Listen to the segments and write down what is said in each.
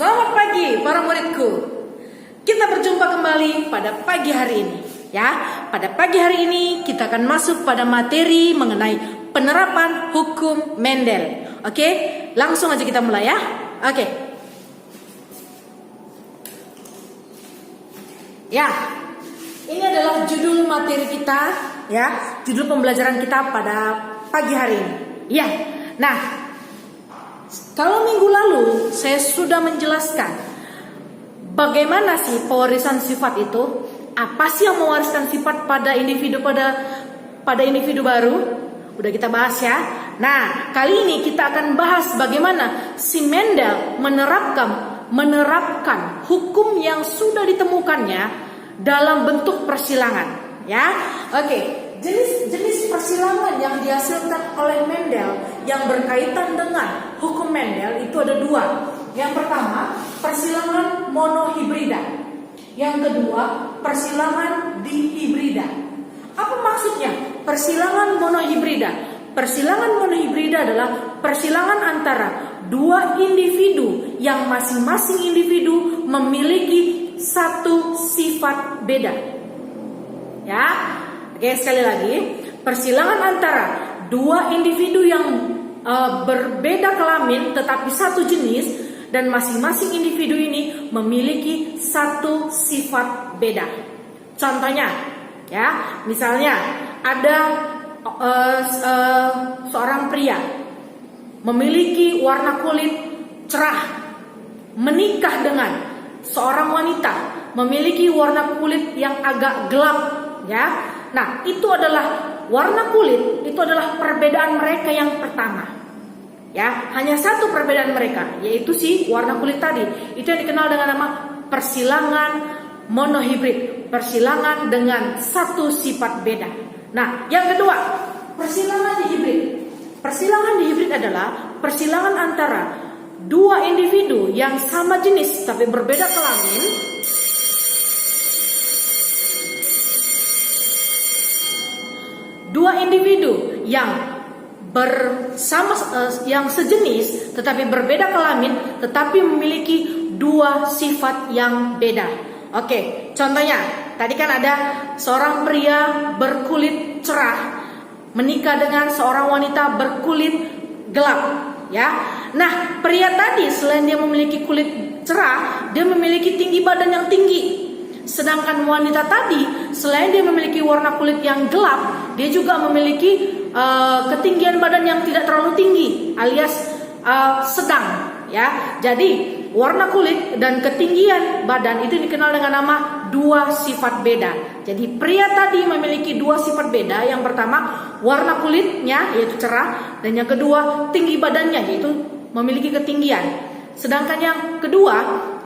Selamat pagi para muridku. Kita berjumpa kembali pada pagi hari ini. Ya, pada pagi hari ini kita akan masuk pada materi mengenai penerapan hukum Mendel. Oke, langsung aja kita mulai ya. Oke. Ya, ini adalah judul materi kita, ya, judul pembelajaran kita pada pagi hari ini. Ya, nah. Kalau minggu lalu saya sudah menjelaskan bagaimana sih pewarisan sifat itu, apa sih yang mewariskan sifat pada individu individu baru, udah kita bahas ya. Nah, kali ini kita akan bahas bagaimana si Mendel menerapkan hukum yang sudah ditemukannya dalam bentuk persilangan, ya. Oke. Jenis persilangan yang dihasilkan oleh Mendel yang berkaitan dengan hukum Mendel itu ada dua. Yang pertama, persilangan monohibrida. Yang kedua, persilangan dihibrida. Apa maksudnya persilangan monohibrida? Persilangan monohibrida adalah persilangan antara dua individu yang masing-masing individu memiliki satu sifat beda. Ya. Oke, sekali lagi, persilangan antara dua individu yang berbeda kelamin tetapi satu jenis, dan masing-masing individu ini memiliki satu sifat beda. Contohnya, ya, misalnya ada seorang pria memiliki warna kulit cerah, menikah dengan seorang wanita memiliki warna kulit yang agak gelap, ya. Nah, itu adalah warna kulit, itu adalah perbedaan mereka yang pertama. Ya, hanya satu perbedaan mereka, yaitu si warna kulit tadi. Itu yang dikenal dengan nama persilangan monohibrid, persilangan dengan satu sifat beda. Nah, yang kedua, persilangan dihibrid. Persilangan dihibrid adalah persilangan antara dua individu yang sama jenis tapi berbeda kelamin. Dua individu yang yang sejenis tetapi berbeda kelamin tetapi memiliki dua sifat yang beda. Oke, contohnya tadi kan ada seorang pria berkulit cerah menikah dengan seorang wanita berkulit gelap, ya. Nah, pria tadi selain dia memiliki kulit cerah, dia memiliki tinggi badan yang tinggi. Sedangkan wanita tadi selain dia memiliki warna kulit yang gelap, dia juga memiliki ketinggian badan yang tidak terlalu tinggi alias sedang, ya. Jadi warna kulit dan ketinggian badan itu dikenal dengan nama dua sifat beda. Jadi pria tadi memiliki dua sifat beda. Yang pertama warna kulitnya yaitu cerah, dan yang kedua tinggi badannya yaitu memiliki ketinggian. Sedangkan yang kedua,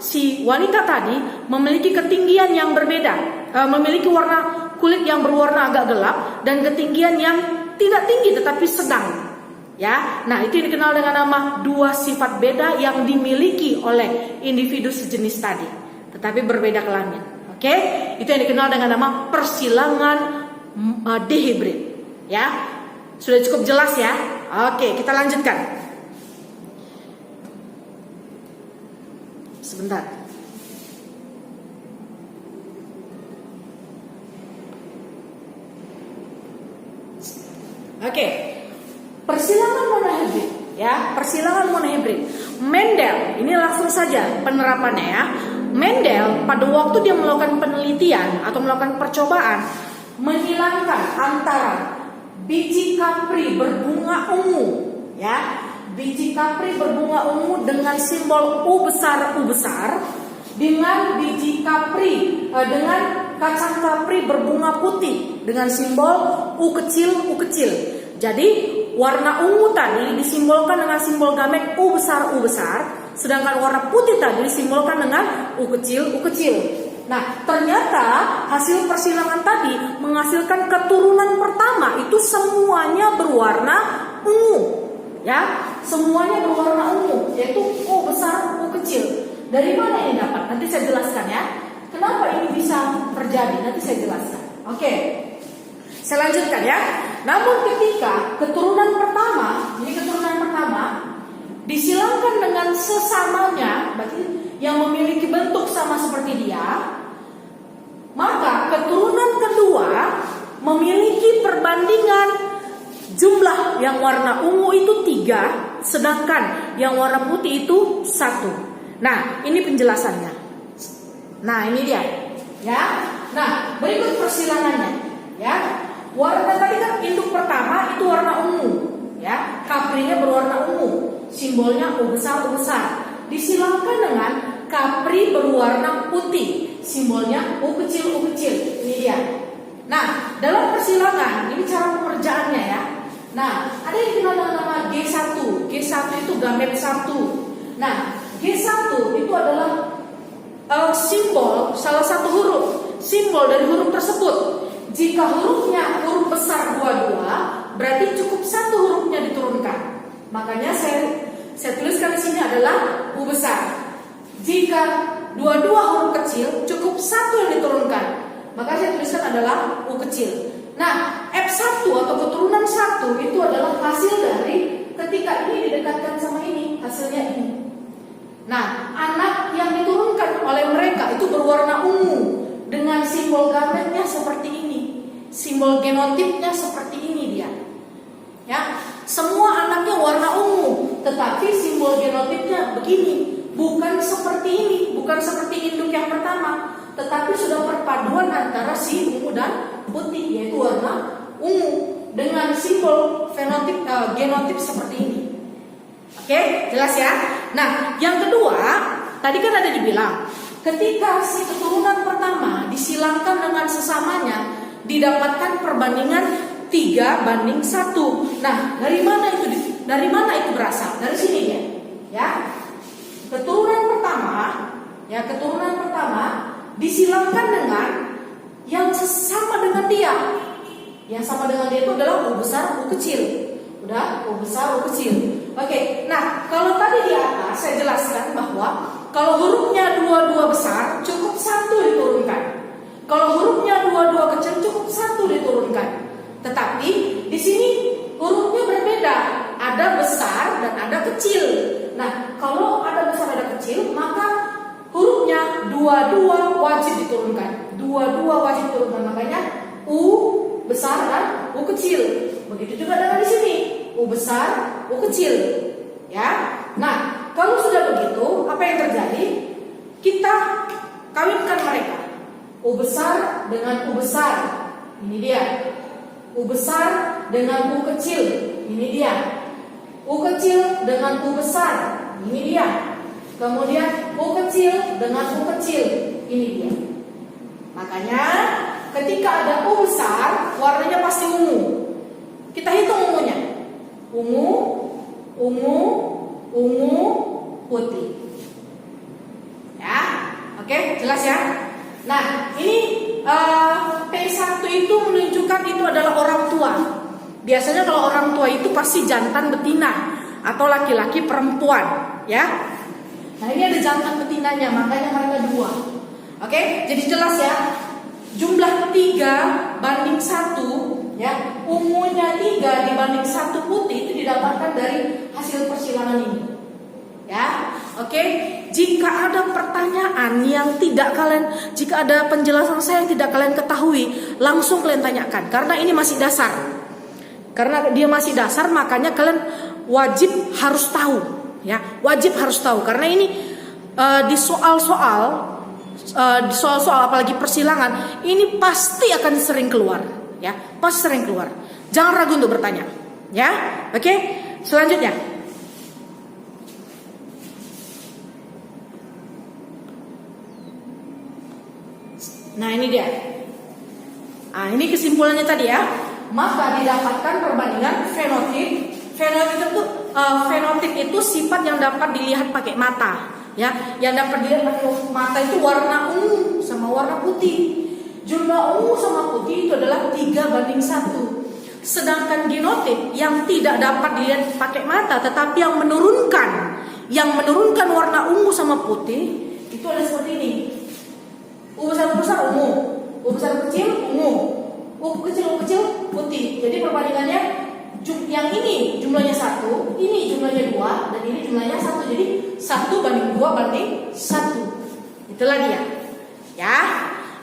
si wanita tadi memiliki ketinggian yang berbeda, memiliki warna kulit yang berwarna agak gelap dan ketinggian yang tidak tinggi tetapi sedang, ya. Nah, itu dikenal dengan nama dua sifat beda yang dimiliki oleh individu sejenis tadi tetapi berbeda kelamin. Oke, itu yang dikenal dengan nama persilangan dihibrid, ya. Sudah cukup jelas ya. Oke, kita lanjutkan. Sebentar. Oke. Persilangan monohibrid, ya, persilangan monohibrid. Mendel, ini langsung saja penerapannya ya. Mendel pada waktu dia melakukan penelitian atau melakukan percobaan menghilangkan antara biji kapri berbunga ungu, ya. Biji kapri berbunga ungu dengan simbol U besar dengan biji kapri dengan kacang kapri berbunga putih dengan simbol U kecil. Jadi warna ungu tadi disimbolkan dengan simbol gamet U besar, sedangkan warna putih tadi disimbolkan dengan U kecil. Nah, ternyata hasil persilangan tadi menghasilkan keturunan pertama itu semuanya berwarna ungu. Ya, semuanya berwarna ungu, yaitu U besar, U kecil. Dari mana ini dapat? Nanti saya jelaskan ya. Kenapa ini bisa terjadi? Nanti saya jelaskan. Oke, saya lanjutkan ya. Namun ketika keturunan pertama disilangkan dengan sesamanya, berarti yang memiliki bentuk sama seperti dia, maka keturunan kedua memiliki perbandingan jumlah yang warna ungu itu 3, sedangkan yang warna putih itu 1. Nah, ini penjelasannya. Nah, ini dia, ya. Nah, berikut persilangannya, ya. Warna tadi kan induk pertama itu warna ungu, ya. Kaprinya berwarna ungu, simbolnya U besar U besar. Disilangkan dengan kapri berwarna putih, simbolnya U kecil U kecil. Ini dia. Nah, dalam persilangan ini cara pengerjaannya, ya. Nah, ada yang dikenal dengan nama G1. G1 itu gamet 1. Nah, G1 itu adalah simbol salah satu huruf, simbol dari huruf tersebut. Jika hurufnya huruf besar 22, berarti cukup 1 hurufnya diturunkan. Makanya saya tuliskan di sini adalah U besar. Jika 22 huruf kecil, cukup 1 yang diturunkan. Maka saya tuliskan adalah U kecil. Nah, F1 atau keturunan 1 itu adalah hasil dari ketika ini didekatkan sama ini, hasilnya ini. Nah, anak yang diturunkan oleh mereka itu berwarna ungu dengan simbol gametnya seperti ini. Simbol genotipnya seperti ini dia. Ya, semua anaknya warna ungu, tetapi simbol genotipnya begini, bukan seperti ini, bukan seperti induk yang pertama, tetapi sudah perpaduan antara si ungu dan putih, yaitu warna ungu dengan simbol fenotip genotip seperti ini. Oke, jelas ya? Nah, yang kedua, tadi kan ada dibilang, ketika si keturunan pertama disilangkan dengan sesamanya, didapatkan perbandingan 3:1. Nah, dari mana itu berasal? Dari sini ya. Keturunan pertama disilangkan dengan yang sama dengan dia. Yang sama dengan dia itu adalah U besar U kecil. Udah, U besar U kecil. Oke, nah kalau tadi di atas saya jelaskan bahwa kalau hurufnya 22 besar cukup 1 diturunkan. Kalau hurufnya 22 kecil cukup 1 diturunkan. Tetapi di sini hurufnya berbeda, ada besar dan ada kecil. Nah, kalau ada besar ada kecil, maka hurufnya 22 wajib diturunkan. 22 wajib diturunkan, makanya U besar dan U kecil. Begitu juga dengan di sini, U besar, U kecil. Ya. Nah, kalau sudah begitu, apa yang terjadi? Kita kawinkan mereka. U besar dengan U besar. Ini dia. U besar dengan U kecil. Ini dia. U kecil dengan U besar. Ini dia. Kemudian U kecil dengan U kecil. Ini dia. Makanya ketika ada U besar, warnanya pasti ungu. Kita hitung ungunya. Ungu, putih. Ya, oke, jelas ya. Nah, ini P1 itu menunjukkan itu adalah orang tua. Biasanya kalau orang tua itu pasti jantan betina atau laki-laki perempuan, ya. Nah, ini ada jantan betinanya, makanya mereka 2. Oke, jadi jelas ya. Jumlah 3:1, ya, ungunya 3 dibanding 1 putih itu didapatkan dari hasil persilangan ini. Ya, oke. Jika ada pertanyaan yang jika ada penjelasan saya yang tidak kalian ketahui, langsung kalian tanyakan. Karena ini masih dasar. Karena dia masih dasar, makanya kalian wajib harus tahu. Ya, wajib harus tahu. Karena ini di soal-soal apalagi persilangan ini pasti akan sering keluar, ya, pasti sering keluar. Jangan ragu untuk bertanya, ya. Oke, selanjutnya. Nah, ini dia. Nah, ini kesimpulannya tadi ya. Maka didapatkan perbandingan fenotip. Fenotip itu sifat yang dapat dilihat pakai mata. Ya, yang dapat dilihat pakai mata itu warna ungu sama warna putih. Jumlah ungu sama putih itu adalah 3:1. Sedangkan genotip yang tidak dapat dilihat pakai mata, tetapi yang menurunkan warna ungu sama putih itu ada seperti ini. U besar ungu, U besar kecil ungu, U kecil putih. Jadi perbandingannya yang ini jumlahnya 1, ini jumlahnya 2, dan ini jumlahnya 1. Jadi 1:2:1. Itulah dia. Ya.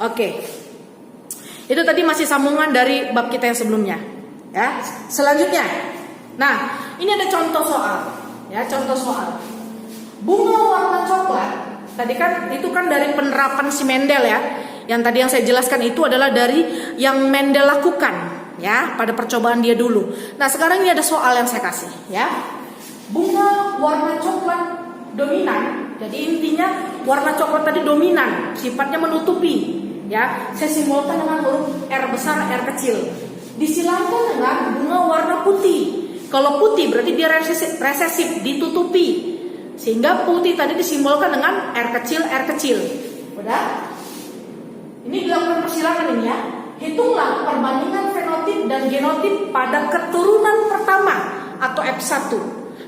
Oke. Itu tadi masih sambungan dari bab kita yang sebelumnya. Ya. Selanjutnya. Nah, ini ada contoh soal. Ya, contoh soal. Bunga warna coklat. Tadi kan itu kan dari penerapan si Mendel ya. Yang tadi yang saya jelaskan itu adalah dari yang Mendel lakukan ya pada percobaan dia dulu. Nah, sekarang ini ada soal yang saya kasih ya. Bunga warna coklat dominan. Jadi intinya warna coklat tadi dominan, sifatnya menutupi ya. Saya simbolkan dengan huruf R besar, R kecil. Disilangkan dengan bunga warna putih. Kalau putih berarti dia resesif, ditutupi. Sehingga putih tadi disimbolkan dengan R kecil, R kecil. Udah? Ini dilakukan persilangan ini ya. Hitunglah perbandingan fenotip dan genotip pada keturunan pertama atau F1.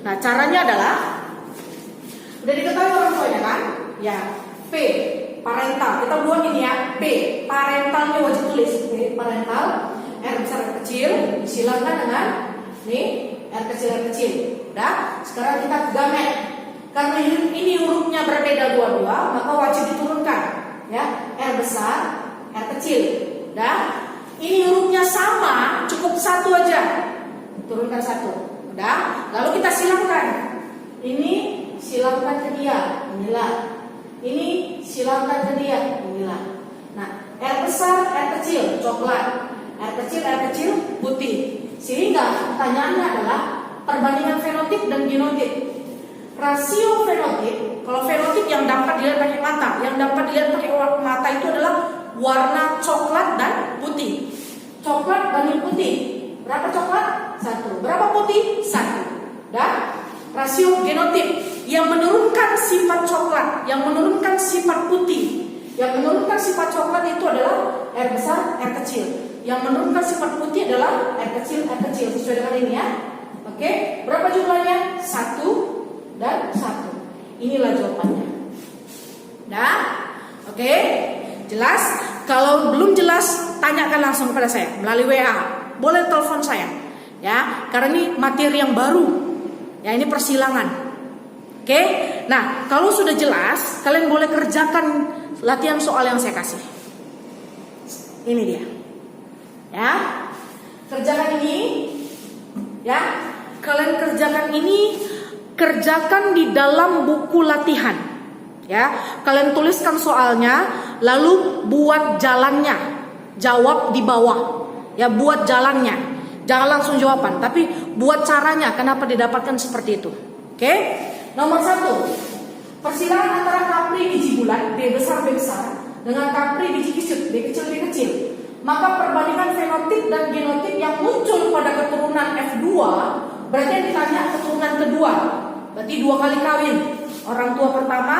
Nah, caranya adalah udah diketahui orang tuanya kan? Ya, P parental. Kita buat ini ya, P parentalnya wajib tulis. P parental, R besar R kecil disilangkan dengan nih R kecil R kecil. Udah? Sekarang kita gamet. Karena ini hurufnya berbeda dua-dua, maka wajib diturunkan. Ya, R besar, R kecil. Udah? Ini hurufnya sama, cukup satu aja. Turunkan satu. Udah? Lalu kita silangkan. Ini silangkan ke dia, inilah. Ini silangkan ke dia, inilah. Nah, R besar, R kecil, coklat. R kecil, putih. Sehingga pertanyaannya adalah perbandingan fenotip dan genotip. Rasio fenotip, kalau fenotip yang dapat dilihat pakai mata, yang dapat dilihat pakai mata itu adalah warna coklat dan putih. Coklat banding putih. Berapa coklat? 1. Berapa putih? 1. Dan rasio genotip yang menurunkan sifat coklat, yang menurunkan sifat putih. Yang menurunkan sifat coklat itu adalah R besar, R kecil. Yang menurunkan sifat putih adalah R kecil, R kecil. Sesuai dengan ini ya. Oke, berapa jumlahnya? 1 dan 1. Inilah jawabannya. Dah? Oke? Jelas? Kalau belum jelas, tanyakan langsung kepada saya melalui WA. Boleh telepon saya. Ya, karena ini materi yang baru. Ya, ini persilangan. Oke? Nah, kalau sudah jelas, kalian boleh kerjakan latihan soal yang saya kasih. Ini dia. Ya. Kerjakan ini. Ya. Kalian kerjakan ini. Kerjakan di dalam buku latihan. Ya, kalian tuliskan soalnya, lalu buat jalannya. Jawab di bawah. Ya, buat jalannya. Jangan langsung jawaban, tapi buat caranya kenapa didapatkan seperti itu. Oke? Nomor 1. Persilangan antara kapri biji bulat B besar dengan kapri biji kisut B kecil. Maka perbandingan fenotip dan genotip yang muncul pada keturunan F2 berarti yang ditanya keturunan kedua. Berarti 2 kali kawin. Orang tua pertama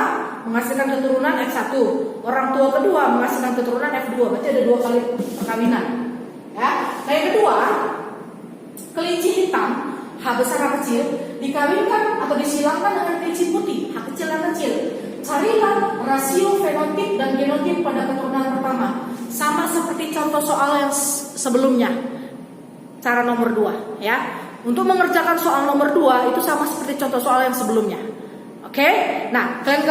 menghasilkan keturunan F1. Orang tua kedua menghasilkan keturunan F2. Berarti ada 2 kali perkawinan. Ya. Nah, yang kedua, kelinci hitam H besar H kecil dikawinkan atau disilangkan dengan kelinci putih H kecil H kecil. Carilah rasio fenotip dan genotip pada keturunan pertama. Sama seperti contoh soal yang sebelumnya. Cara nomor 2 ya. Untuk mengerjakan soal nomor 2 itu sama seperti contoh soal yang sebelumnya. Oke? Nah, kalian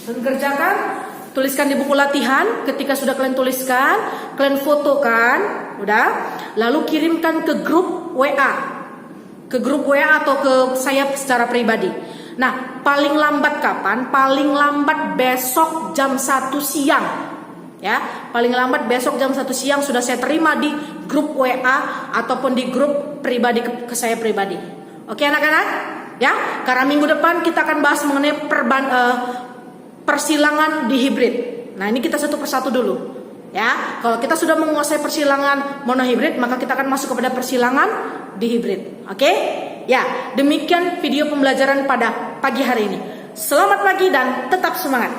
kerjakan, tuliskan di buku latihan. Ketika sudah kalian tuliskan, kalian fotokan, udah, lalu kirimkan ke grup WA. Ke grup WA atau ke saya secara pribadi. Nah, paling lambat kapan? Paling lambat besok jam 1 siang. Ya, paling lambat besok jam 1 siang sudah saya terima di grup WA ataupun di grup pribadi ke saya pribadi. Oke anak-anak? Ya, karena minggu depan kita akan bahas mengenai persilangan di hibrid. Nah, ini kita satu persatu dulu. Ya, kalau kita sudah menguasai persilangan monohibrid, maka kita akan masuk kepada persilangan di hibrid. Oke? Ya, demikian video pembelajaran pada pagi hari ini. Selamat pagi dan tetap semangat.